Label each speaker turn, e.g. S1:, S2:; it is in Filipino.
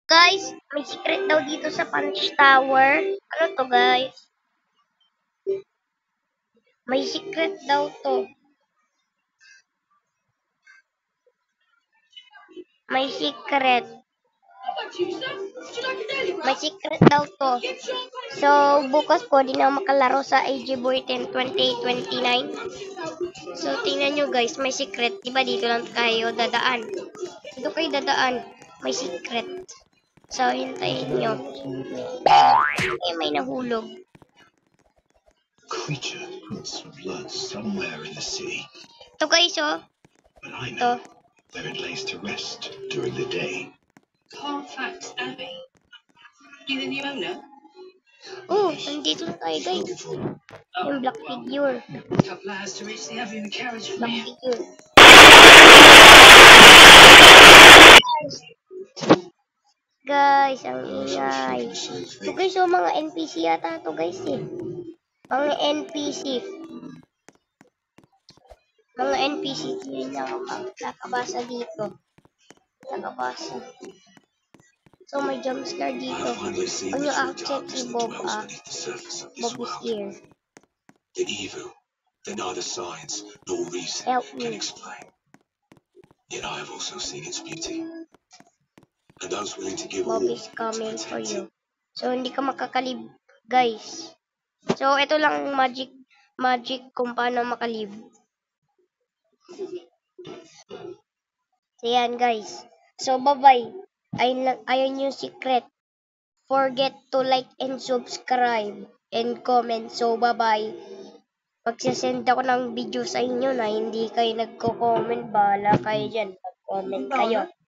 S1: Guys, may secret daw dito sa Punch Tower. Ano to, guys? May secret daw to. May secret. May secret daw to. So, bukas po, di na makalaro sa AG Boy 10 2029. So, tingnan nyo guys, may secret. Diba dito lang kayo dadaan? Dito kayo dadaan. May secret. So, hintayin nyo. May nahulog.
S2: Creature puts blood somewhere in the city.
S1: Ito guys, oh.
S2: But I know where it lays to rest during the day.
S3: Carfax Abbey. You the new owner?
S1: Oh, nandito na tayo guys. Yung black figure.
S3: Couple hours to reach the Abbey in the carriage for
S1: Black
S3: me.
S1: figure. Guys, ang ingay. So guys, oh, mga NPC yata to guys eh. Mga NPC. Mga NPC din nakabasa dito. Nakabasa. So may jump scare dito. Ang yung accent si Bob, Bob is here.
S2: The evil that neither science nor reason
S1: Help
S2: can
S1: me.
S2: explain. Yet I have also seen its beauty. And those willing to give
S1: Bob
S2: all
S1: is coming
S2: to
S1: for
S2: protect
S1: you. So hindi ka makakalib, guys. So ito lang magic kung paano makalib. So yan guys. So bye-bye. Ayun yung secret. Forget to like and subscribe and comment. So bye-bye. Magsasend ako ng video sa inyo na hindi kayo nagko-comment. Bahala kayo dyan. Mag-comment kayo.